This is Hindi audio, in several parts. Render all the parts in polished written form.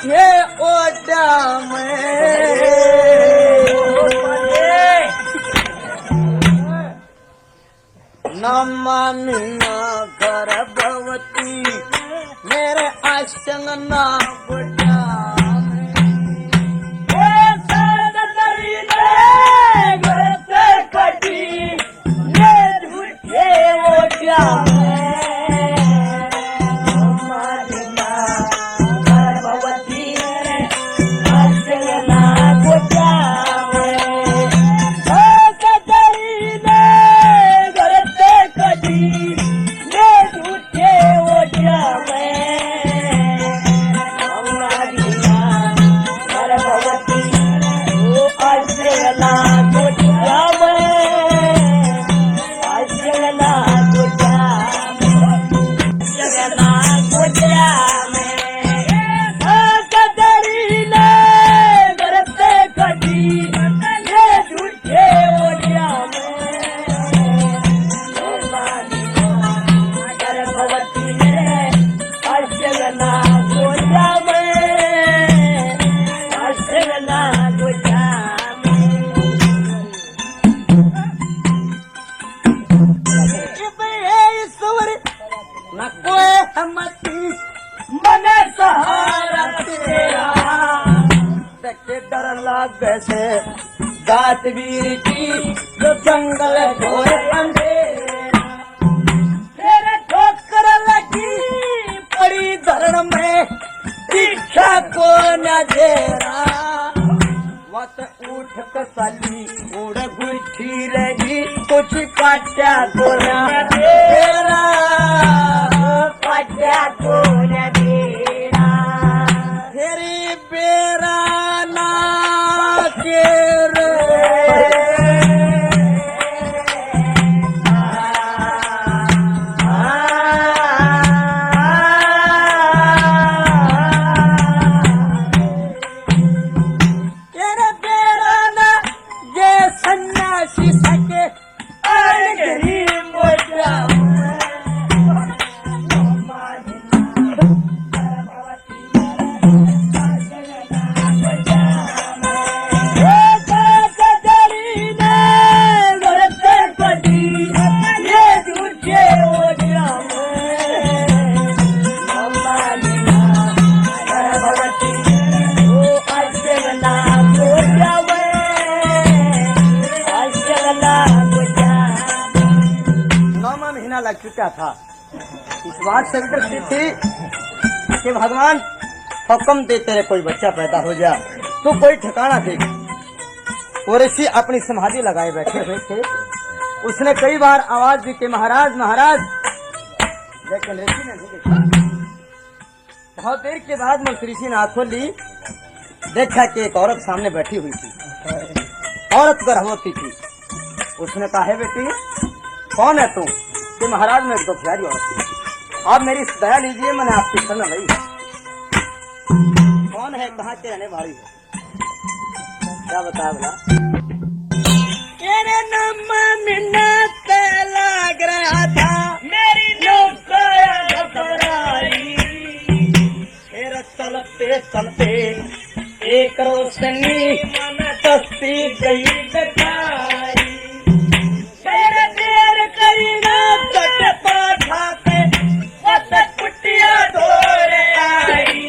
ये ओटा में नमामिना गर्भवती मेरे आशंग ना बुढ़ा से गात वीर की जो जंगल घोर अंधेरा तेरे ठोकर लगी पड़ी धरण में दीक्षा को न देरा वत उठ कसाली उड़ गुठी रही कुछ काटा को न देरा काटा को न देरा तेरी बेरा लग चुका था। इस बात से डरती थी कि भगवान हुक्म दे तेरे कोई बच्चा पैदा हो जाए तो कोई ठिकाना दे। वो ऋषि अपनी समाधि लगाए बैठे हुए थे। उसने कई बार आवाज दी कि महाराज महाराज, लेकिन ऋषि ने नहीं देखा। बहुत देर के बाद में ऋषि ने आंखों ली, देखा कि एक औरत सामने बैठी हुई थी। औरत गर्भवती थी। उसने कहा है बेटी कौन है तू? कि महाराज में एक दो प्यारी औरत थी, आप मेरी दया लीजिए, मैंने आपकी शरण ली। कौन है, कहाँ के रहने वाली है, क्या बताया बोला? तेरे नाम मिन्नत लग रहा था मेरी नौकरी घबराई। फिर चलते चलते एक रोशनी दस्ती गई दिखाई। देर करी ना कुटिया धोरे आई।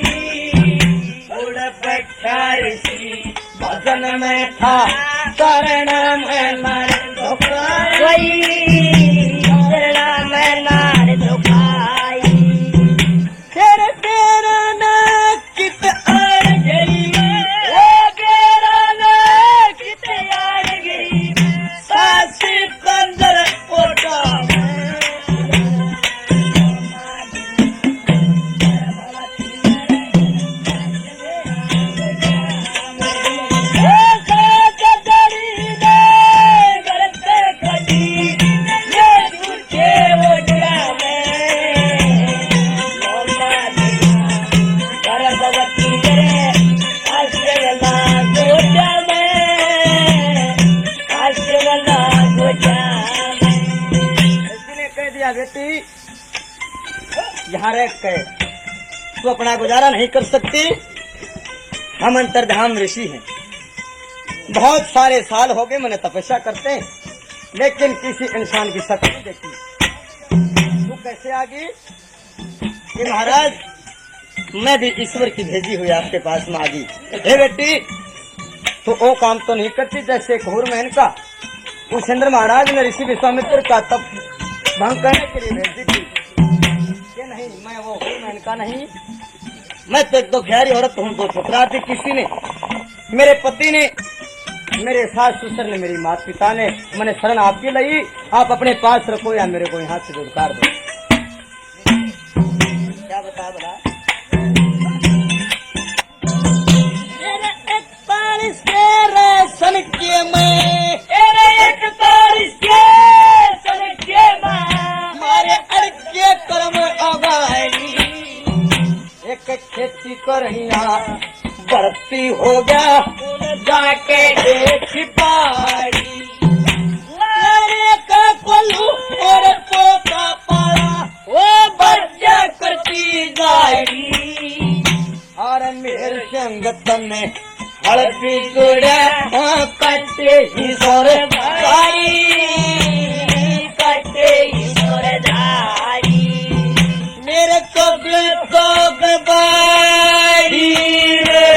उड़ बैठा ऋषि भजन में था करण में नार धोखाई। करण में नार धोखाई। तेरे तेरा ना कित आड़ गई, ओ तेरा ना कित आड़ गई। सासी कंदर पोटा बेटी यहाँ रह के तू अपना गुजारा नहीं कर सकती हम अंतर्धाम ऋषि हैं। बहुत सारे साल हो गए मैंने तपस्या करते हैं, लेकिन किसी इंसान की शक्ति नहीं देखी। तू कैसे आ गई? कि महाराज मैं भी ईश्वर की भेजी हुई आपके पास में आ गई। हे बेटी, तो वो काम तो नहीं करती जैसे एक हुर महन का उसेंद्र महाराज ने ऋषि विश्वामित्र का तप भंग करने के लिए भेज दी थी। कि नहीं, मैं वो हुर महन का नहीं, मैं तो एक दो प्यारी औरत हूँ। दो ठुकरा दी किसी ने, मेरे पति ने, मेरे सास ससुर ने, मेरी माता पिता ने। मैंने शरण आपकी ली, आप अपने पास रखो या मेरे को यहाँ से दुदकार दो। क्या बता बड़ा? सन के मैं एक तारीख के सन के मारे अड़के कर्म अगाई, एक खेती करहिया बढ़ती हो गया जाके देख पाई। लारे का कोलू और पोता पाला वो बच्चा करती जाएगी, और मेरे संगत में हड़पी जुड़े कटे ही सोरधारी, कटे ही सोरधारी, मेरे को दिल को गबारी रे।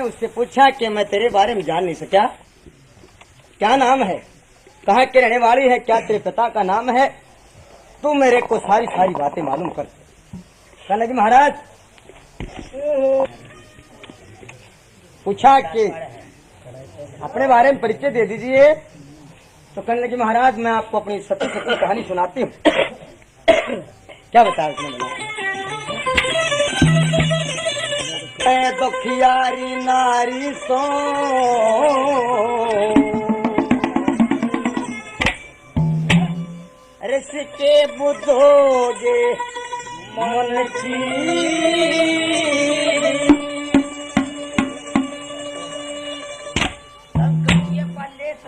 उससे पूछा कि मैं तेरे बारे में जान नहीं सका, क्या नाम है, कहाँ के रहने वाली है, क्या तेरे पिता का नाम है, तू मेरे को सारी सारी बातें मालूम कर। कहने लगी महाराज, पूछा कि अपने बारे में परिचय दे दीजिए। तो कहने लगी महाराज मैं आपको अपनी सत्य सत्य कहानी सुनाती हूँ। क्या बताया उसने? दुखियारी नारी सो ऋष के बुद्धोगे मन की,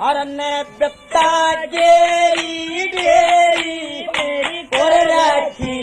हरन बिपता गेरी डेरी और राखी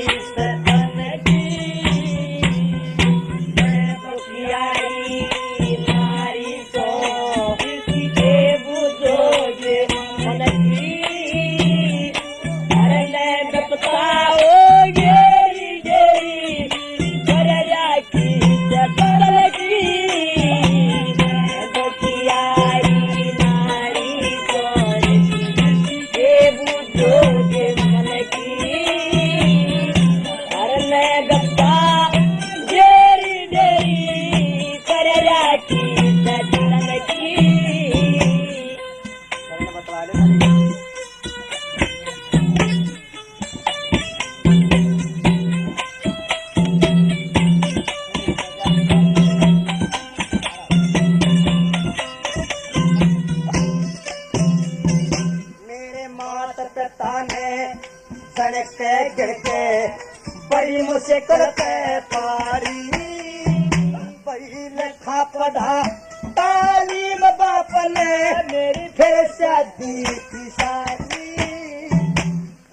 बड़ी मुझसे करते पारी, बड़ी लिखा पढ़ा तालीम बाप ने मेरी फिर शादी की सारी,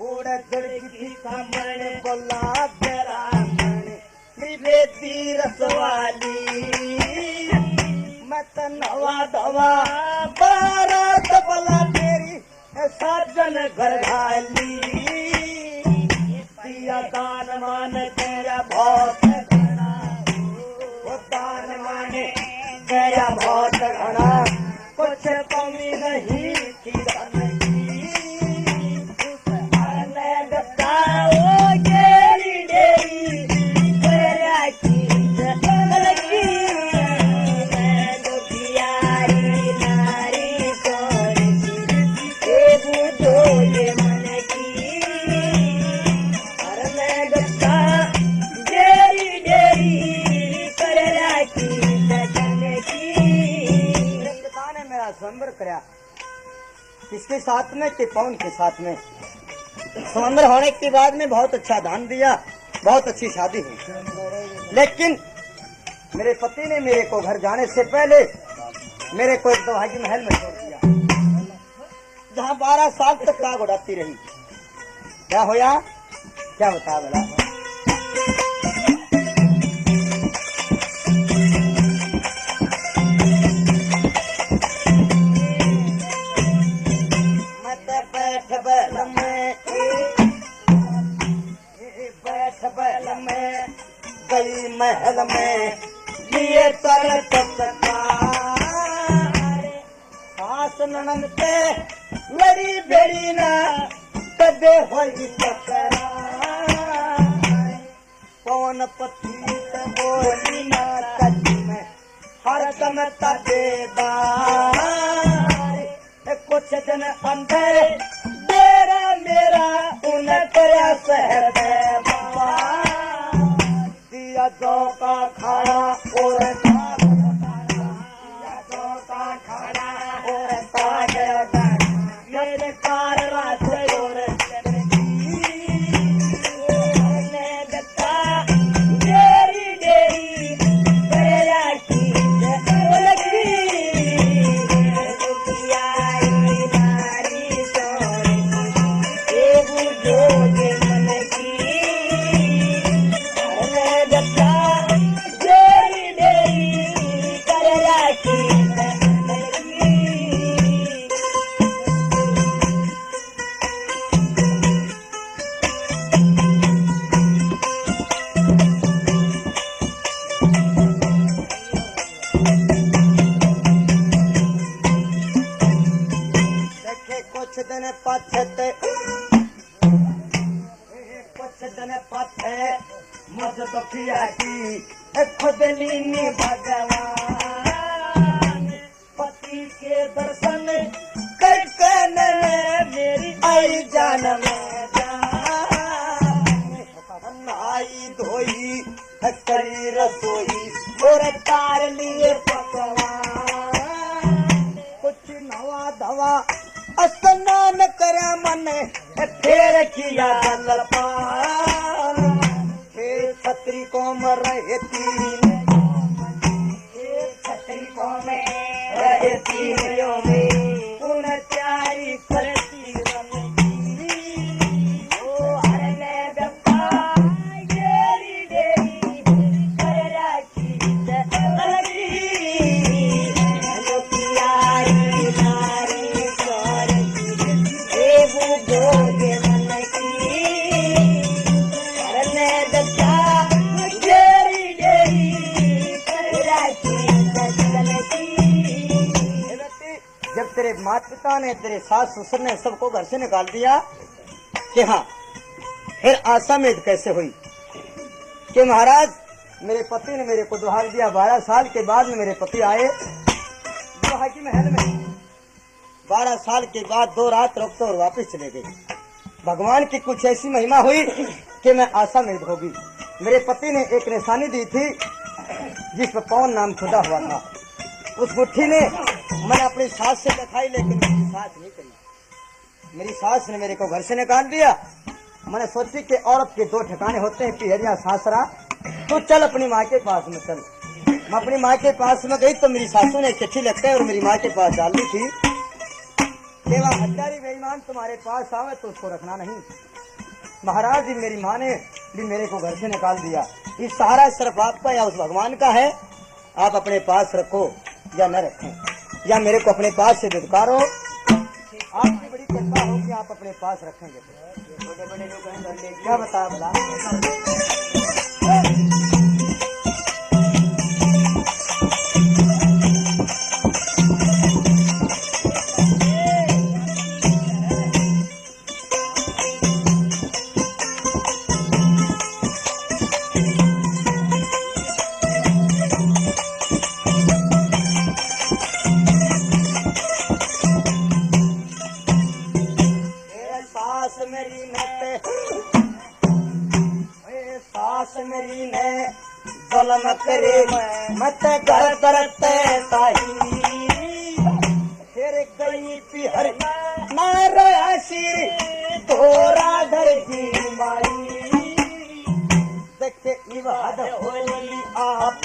उड़ की कमर बोला ब्राह्मण निवेदी रसवाली, मत नवा दवा बारात बोला तेरी साजन घर घाली, दान मान तेरा बहुत घना, वो दान माने तेरा बहुत घना, कुछ कमी नहीं थी धन की, बताओगे किसके साथ में? कि पवन के साथ में। समंदर होने के बाद में बहुत अच्छा दान दिया, बहुत अच्छी शादी हुई। लेकिन मेरे पति ने मेरे को घर जाने से पहले मेरे को एक दुहागी महल में छोड़ दिया, जहाँ 12 साल तक आग उड़ाती रही। क्या होया? क्या बता बोला? गई महल में लिए तर सास ननद पे लड़ी बेड़ी ना कदे होई पवन पति बोली ना कदी में हर दम तदेदा कुछ दिन अंधे तेरा मेरा उन तेरा शहर में बाबा दिया दो का खाना और दो का खाना और मेरे कार रास्ते और डेरी डेरी तेरा की खुदलीनी भगवान पति के दर्शन करके मेरी आई जान में जान आई धोई करी रसोई और तार लिए पकवान कुछ नवा धवा स्नान करे मन फिर किया जलपान छतरी को रहती छतरी को में रहती उन चारी करती ओ हरने बप्पा डेरी डेरी कर राखी अलगी प्यारी नारी करती ए वो भोगे मन की हरने दत्ता जब तेरे माता पिता ने तेरे सास ससुर ने सबको घर से निकाल दिया कि हाँ, फिर आशा उम्मीद कैसे हुई कि महाराज मेरे पति ने मेरे को दुहार दिया। 12 साल के बाद में मेरे पति आए दुहागी महल में। 12 साल के बाद 2 रात रुकते और वापस चले गए। भगवान की कुछ ऐसी महिमा हुई कि मैं आशा उम्मीद होगी। मेरे पति ने एक निशानी दी थी जिस पर पवन नाम खुदा हुआ था। उस मुट्ठी ने मैंने अपनी सास से दिखाई, लेकिन मेरी सास नहीं करी। मेरी सास ने मेरे को घर से निकाल दिया। मैंने सोची कि औरत के 2 ठिकाने होते हैं, पिहरिया सासरा। तो चल अपनी माँ के पास में चल। मैं अपनी माँ के पास में गई तो मेरी सासू ने चिट्ठी लिखकर और मेरी माँ के पास डाल दी थी कि वह हत्यारी बेईमान तुम्हारे पास आवे तो उसको रखना नहीं। महाराज जी मेरी माँ ने भी मेरे को घर से निकाल दिया। इस सहारा सिर्फ आपका या उस भगवान का है। आप अपने पास रखो या न रखें, या मेरे को अपने पास से दुदकारो। आपकी बड़ी कृपा हो कि आप अपने पास रखेंगे। बड़े बड़े लोग क्या बता भला। मेरी ने जलम करे मत घर तरते ताही फिर गई पिहर ना रसी तोरा धर की माई देखे इवाद होली आप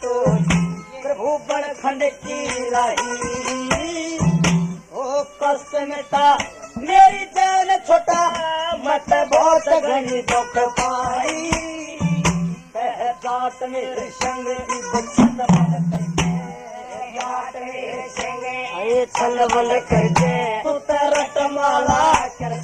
तो प्रभु बड़ खंड की राही ओ कष्ट में था मेरी जान छोटा मत बहुत घनी दुख पाई जाट मेरे संग की बचत जाट मेरे संग छल बल करके तू तरट माला कर